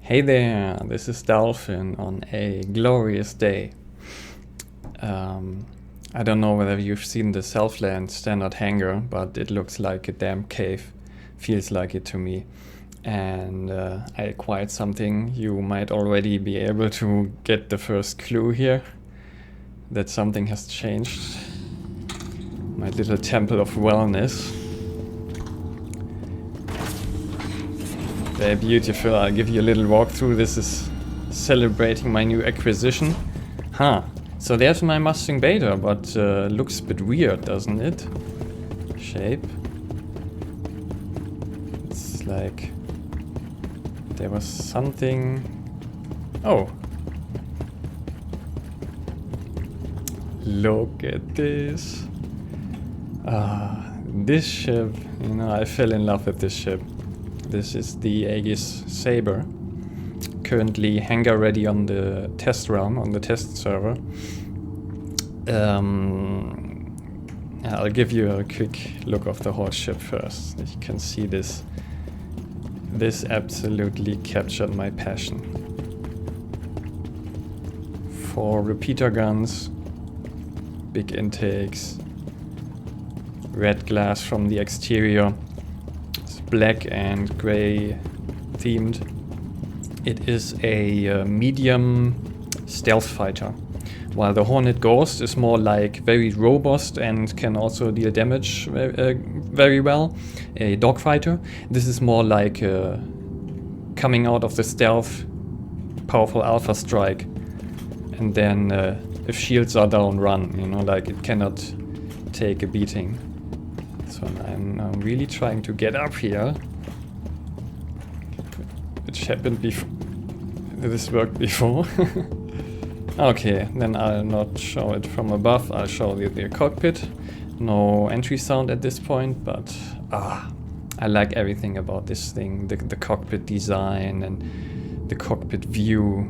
Hey there, this is Dolphin on a glorious day. I don't know whether you've seen the Southland standard hangar, but it looks like a damn cave. Feels like it to me. And I acquired something. You might already be able to get the first clue here that something has changed. My little temple of wellness. They're beautiful. I'll give you a little walkthrough. This is celebrating my new acquisition. So there's my Mustang Beta, but looks a bit weird, doesn't it? Shape. It's like there was something. Oh. Look at this. This ship, you know, I fell in love with this ship. This is the Aegis Saber, currently hangar ready on the test realm, on the test server. I'll give you a quick look of the whole ship first. You can see this. This absolutely captured my passion. 4 repeater guns, big intakes, red glass from the exterior. Black and gray themed. It is a medium stealth fighter, while the Hornet Ghost is more like very robust and can also deal damage very well. A dogfighter. This is more like coming out of the stealth, powerful alpha strike, and then if shields are down, run. You know, like it cannot take a beating. So I'm really trying to get up here, which happened before. This worked before. Okay, then I'll not show it from above. I'll show you the cockpit. No entry sound at this point, but I like everything about this thing. The cockpit design and the cockpit view.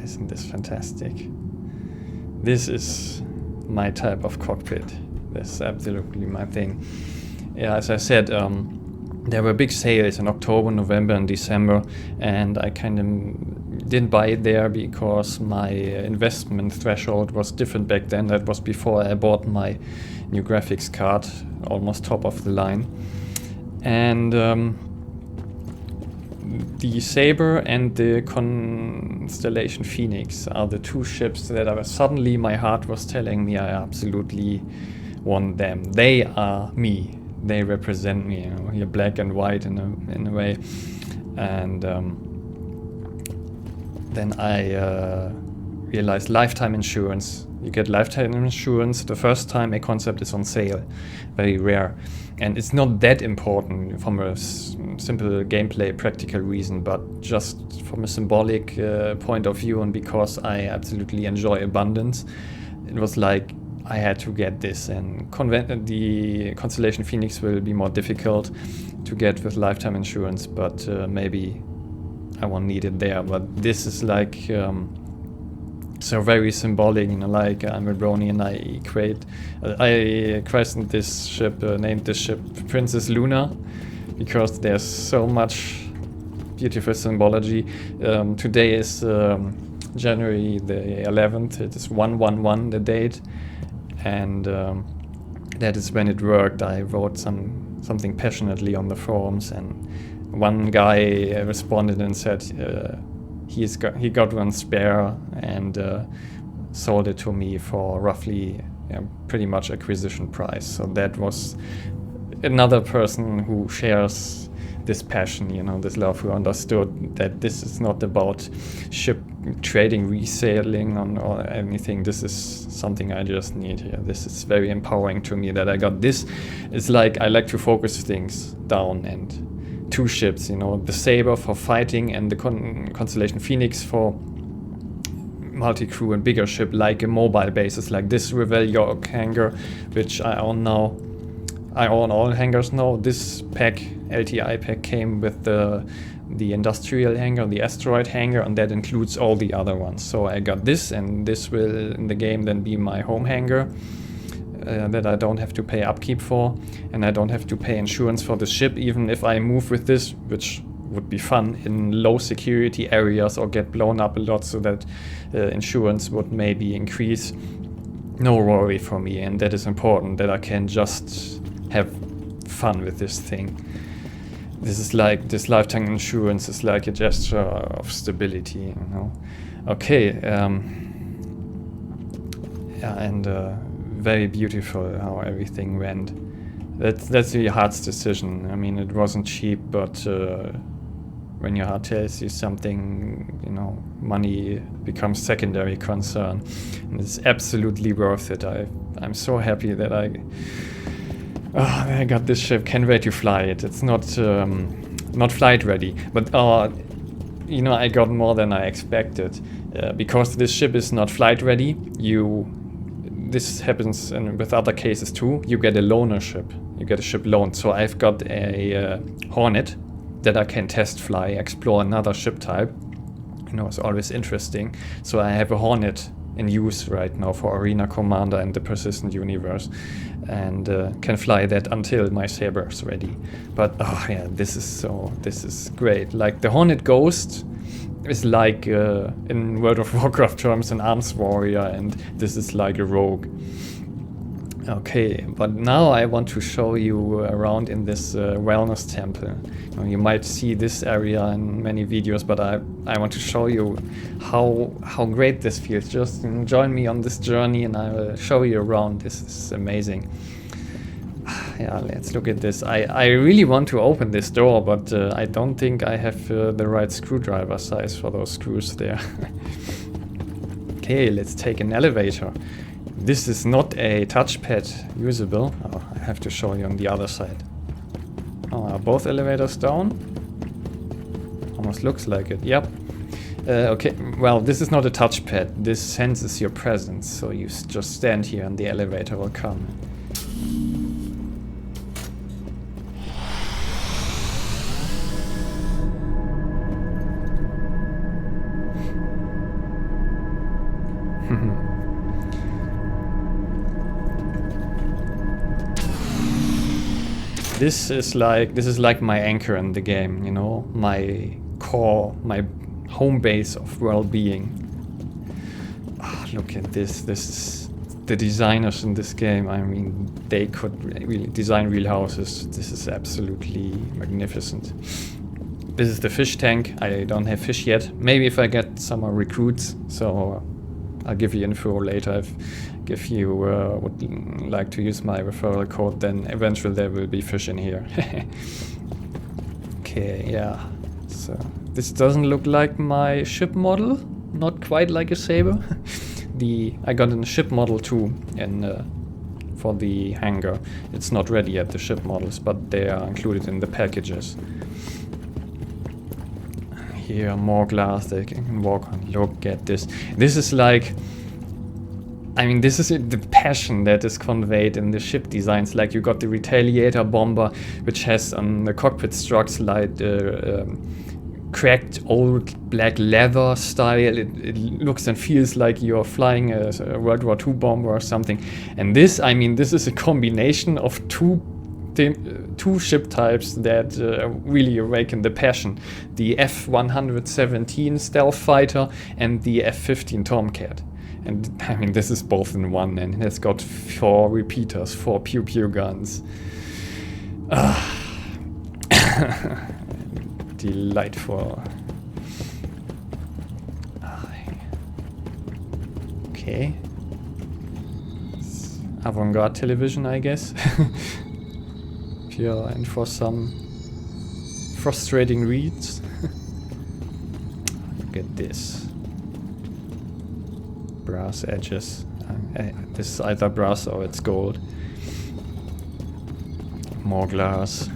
Isn't this fantastic? This is my type of cockpit. This is absolutely my thing. Yeah, as I said, there were big sales in October, November, and December, and I kind of didn't buy it there because my investment threshold was different back then. That was before I bought my new graphics card, almost top of the line. And the Saber and the Constellation Phoenix are the 2 ships that suddenly my heart was telling me I absolutely want them. They are me. They represent me. You know, you're black and white in a way. And then I realized lifetime insurance. You get lifetime insurance the first time a concept is on sale. Very rare. And it's not that important from a simple gameplay practical reason, but just from a symbolic point of view, and because I absolutely enjoy abundance, it was like I had to get this. And the Constellation Phoenix will be more difficult to get with lifetime insurance, but maybe I won't need it there. But this is like so very symbolic, you know, like I'm a brony and I christened this ship, named this ship Princess Luna, because there's so much beautiful symbology. Today is January the 11th, it is 111 the date, and that is when it worked. I wrote something passionately on the forums, and one guy responded and said he got one spare and sold it to me for roughly pretty much acquisition price. So that was another person who shares this passion, you know, this love, who understood that this is not about ship trading, reselling or anything. This is something I just need here. This is very empowering to me that I got this. It's like I like to focus things down, and 2 ships, you know, the Saber for fighting and the Constellation Phoenix for multi-crew and bigger ship, like a mobile basis, like this Revel&York hangar, which I own now. I own all hangars now. This pack, LTI pack, came with the industrial hangar, the asteroid hangar, and that includes all the other ones. So I got this, and this will in the game then be my home hangar. that I don't have to pay upkeep for, and I don't have to pay insurance for the ship, even if I move with this, which would be fun, in low security areas or get blown up a lot, so that insurance would maybe increase. No worry for me, and that is important, that I can just have fun with this thing. This is like, this lifetime insurance is like a gesture of stability, you know. Okay, yeah, and very beautiful how everything went. That's the heart's decision. I mean, it wasn't cheap, but when your heart tells you something, you know, money becomes secondary concern, and it's absolutely worth it. I'm so happy that I got this ship. Can't wait to fly it. It's not flight ready, but you know, I got more than I expected, because this ship is not flight ready. This happens with other cases too. You get a loaner ship. You get a ship loaned. So I've got a Hornet that I can test fly, explore another ship type. You know, it's always interesting. So I have a Hornet in use right now for Arena Commander and the Persistent Universe, and can fly that until my Saber is ready. But oh yeah, this is great. Like the Hornet Ghost is like in World of Warcraft terms an arms warrior, and this is like a rogue. Okay, but now I want to show you around in this wellness temple. You might see this area in many videos, but I want to show you how great this feels. Just join me on this journey and I will show you around. This is amazing. Yeah, let's look at this. I really want to open this door, but I don't think I have the right screwdriver size for those screws there. Okay, let's take an elevator. This is not a touchpad usable. Oh, I have to show you on the other side. Oh, are both elevators down? Almost looks like it. Yep. Okay, well, this is not a touchpad. This senses your presence, so you just stand here and the elevator will come. This is like my anchor in the game, you know, my core, my home base of well-being. Oh, look at this. This is the designers in this game. I mean, they could really design real houses. This is absolutely magnificent. This is the fish tank. I don't have fish yet. Maybe if I get some more recruits, so I'll give you info later. If you would like to use my referral code, then eventually there will be fish in here. Okay, yeah. So this doesn't look like my ship model. Not quite like a Saber. I got a ship model too, and for the hangar. It's not ready yet, the ship models, but they are included in the packages. Here, more glass they can walk on. Look at this. This is like, I mean, this is the passion that is conveyed in the ship designs. Like, you got the Retaliator bomber, which has on the cockpit struts like cracked old black leather style. It looks and feels like you're flying a World War II bomber or something. And this, I mean, this is a combination of two ship types that really awaken the passion. The F-117 stealth fighter and the F-15 Tomcat. And I mean, this is both in one, and it has got 4 repeaters, 4 pew-pew guns. Delightful. Okay. It's avant-garde television, I guess. If you're in for some frustrating reads. Look at this. Brass edges. This is either brass or it's gold. More glass.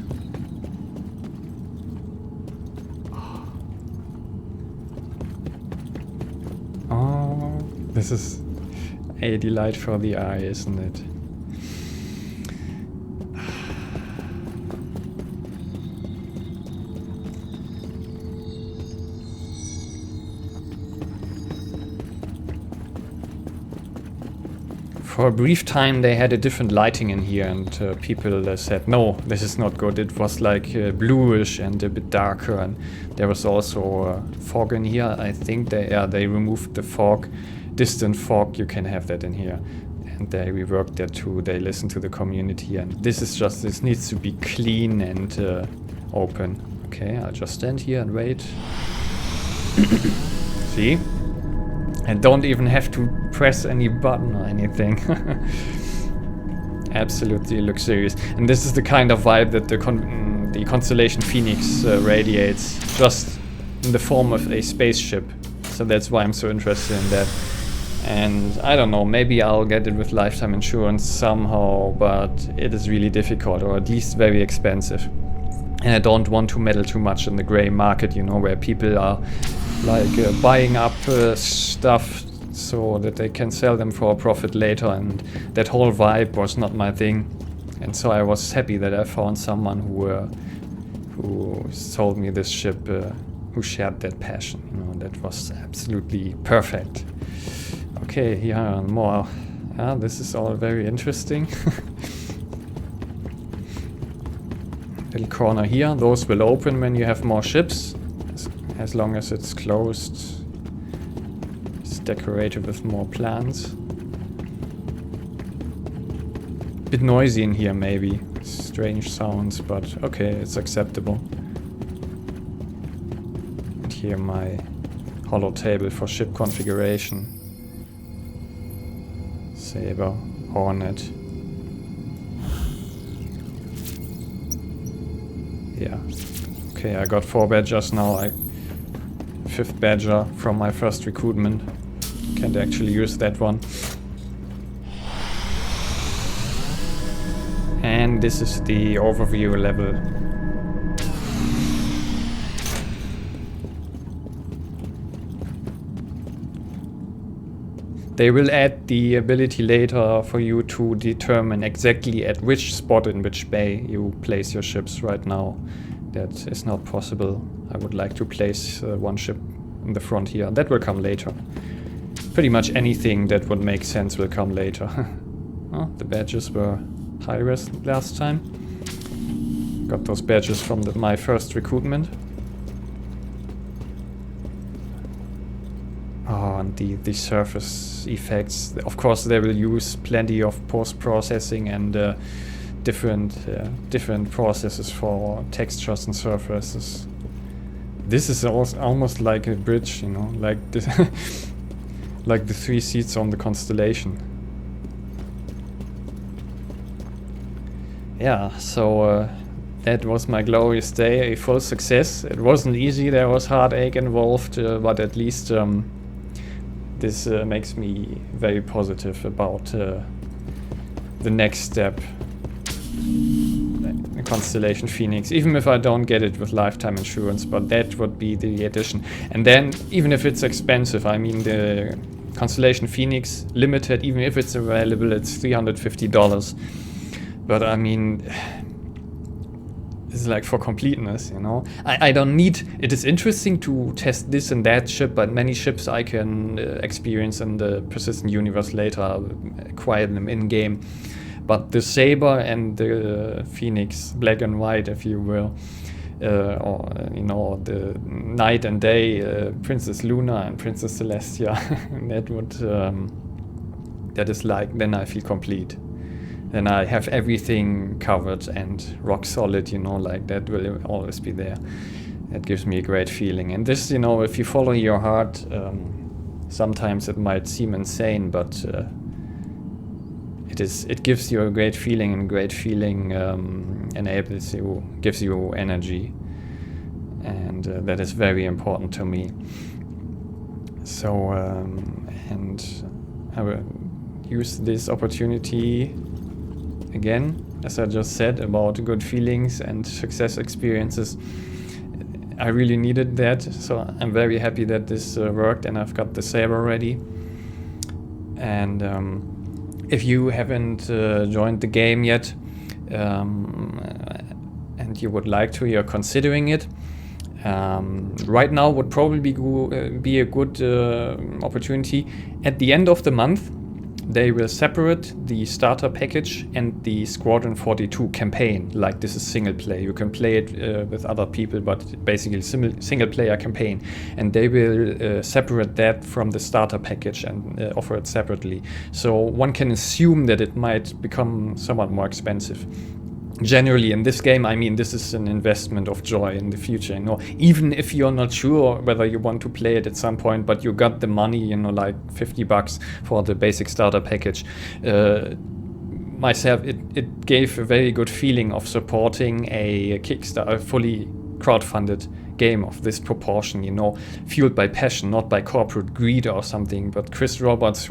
Oh, this is a delight for the eye, isn't it? For a brief time they had a different lighting in here, and people said, no, this is not good. It was like bluish and a bit darker, and there was also fog in here. I think they removed the fog, distant fog. You can have that in here, and they reworked that too. They listened to the community, and this needs to be clean and open. Okay, I'll just stand here and wait. See? I don't even have to press any button or anything. Absolutely luxurious. And this is the kind of vibe that the Constellation Phoenix radiates, just in the form of a spaceship. So that's why I'm so interested in that. And I don't know, maybe I'll get it with lifetime insurance somehow, but it is really difficult, or at least very expensive. And I don't want to meddle too much in the grey market, you know, where people are like buying up stuff so that they can sell them for a profit later, and that whole vibe was not my thing. And so I was happy that I found someone who sold me this ship, who shared that passion. You know, that was absolutely perfect. Okay, here are more. This is all very interesting. Little corner here. Those will open when you have more ships. As long as it's closed, it's decorated with more plants. Bit noisy in here maybe, strange sounds, but okay, it's acceptable. And here my hollow table for ship configuration. Saber, Hornet. Yeah. Okay, I got 4 badgers now. 5th badger from my first recruitment. Can't actually use that one. And this is the overview level. They will add the ability later for you to determine exactly at which spot in which bay you place your ships. Right now that is not possible. I would like to place one ship in the front here. That will come later. Pretty much anything that would make sense will come later. Oh, the badges were high risk last time. Got those badges from my first recruitment. Oh, and the surface effects. Of course, they will use plenty of post-processing and different processes for textures and surfaces. This is almost like a bridge, you know, like this, like the 3 seats on the Constellation. Yeah, so that was my glorious day, a full success. It wasn't easy, there was heartache involved, but at least this makes me very positive about the next step. The Constellation Phoenix, even if I don't get it with lifetime insurance, but that would be the addition. And then, even if it's expensive, I mean the Constellation Phoenix Limited, even if it's available, it's $350. But I mean, it's like for completeness, you know. I don't need, it is interesting to test this and that ship, but many ships I can experience in the persistent universe later, acquire them in-game. But the Saber and the Phoenix, black and white, if you will, or you know, the night and day, Princess Luna and Princess Celestia, that is like, then I feel complete. Then I have everything covered and rock solid, you know, like that will always be there. That gives me a great feeling. And this, you know, if you follow your heart, sometimes it might seem insane, but it gives you a great feeling, and great feeling enables you, gives you energy, and that is very important to me. So and I will use this opportunity again, as I just said, about good feelings and success experiences. I really needed that, so I'm very happy that this worked, and I've got the Saber ready. And if you haven't joined the game yet, and you would like to, you're considering it, right now would probably be a good opportunity. At the end of the month, they will separate the starter package and the Squadron 42 campaign. Like, this is single player. You can play it with other people, but basically single player campaign. And they will separate that from the starter package and offer it separately. So one can assume that it might become somewhat more expensive. Generally in this game, I mean, this is an investment of joy in the future, you know, even if you're not sure whether you want to play it at some point, but you got the money, you know, like $50 for the basic starter package. Myself, it gave a very good feeling of supporting a Kickstarter, fully crowdfunded game of this proportion, you know, fueled by passion, not by corporate greed or something, but Chris Roberts,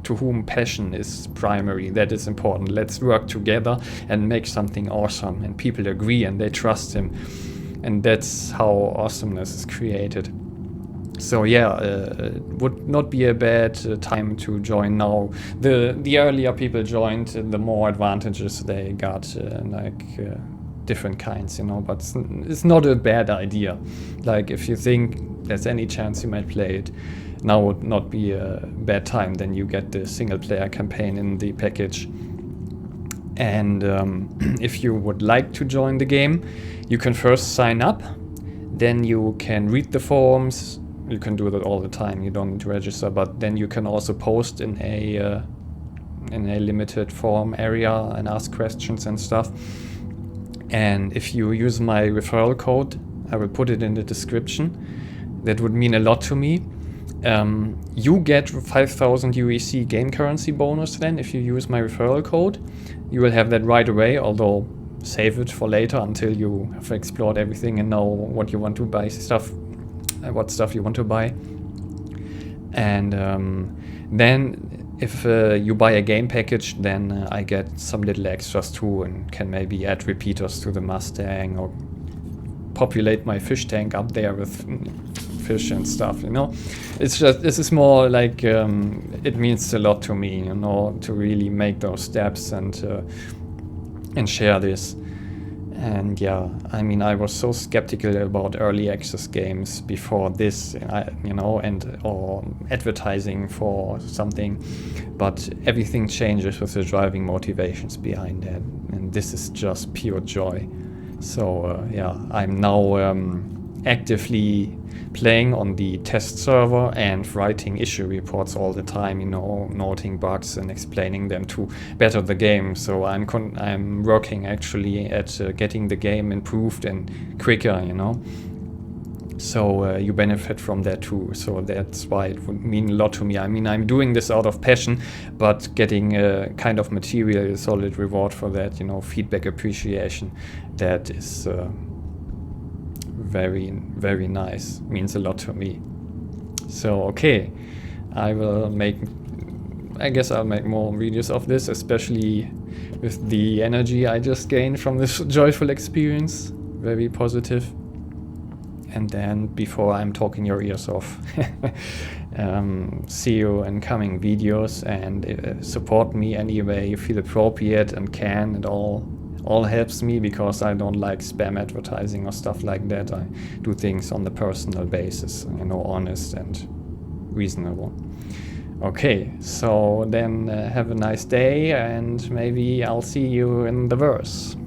to whom passion is primary. That is important. Let's work together and make something awesome. And people agree and they trust him. And that's how awesomeness is created. So yeah, it would not be a bad time to join now. The earlier people joined, the more advantages they got, different kinds, you know, but it's not a bad idea. Like, if you think there's any chance you might play it, now would not be a bad time. Then you get the single player campaign in the package. And if you would like to join the game, you can first sign up. Then you can read the forums. You can do that all the time. You don't need to register, but then you can also post in a limited forum area and ask questions and stuff. And if you use my referral code, I will put it in the description. That would mean a lot to me. You get 5,000 UEC game currency bonus then if you use my referral code. You will have that right away, although save it for later until you have explored everything and know what you want to buy what stuff you want to buy. And then if you buy a game package, then I get some little extras too, and can maybe add repeaters to the Mustang or populate my fish tank up there with fish and stuff, you know. It's just, this is more like, it means a lot to me, you know, to really make those steps and share this. And yeah, I mean, I was so skeptical about early access games before this, you know, or advertising for something, but everything changes with the driving motivations behind that, and this is just pure joy. So yeah, I'm now actively playing on the test server and writing issue reports all the time, you know, noting bugs and explaining them to better the game. So I'm working actually at getting the game improved and quicker, you know. So you benefit from that too. So that's why it would mean a lot to me. I mean, I'm doing this out of passion, but getting a kind of material, solid reward for that, you know, feedback, appreciation, that is very, very nice. Means a lot to me. So okay, I guess I'll make more videos of this, especially with the energy I just gained from this joyful experience. Very positive. And then, before I'm talking your ears off, see you in coming videos, and support me any way you feel appropriate and can. It all helps me, because I don't like spam advertising or stuff like that. I do things on the personal basis, you know, honest and reasonable. Okay, so then have a nice day, and maybe I'll see you in the verse.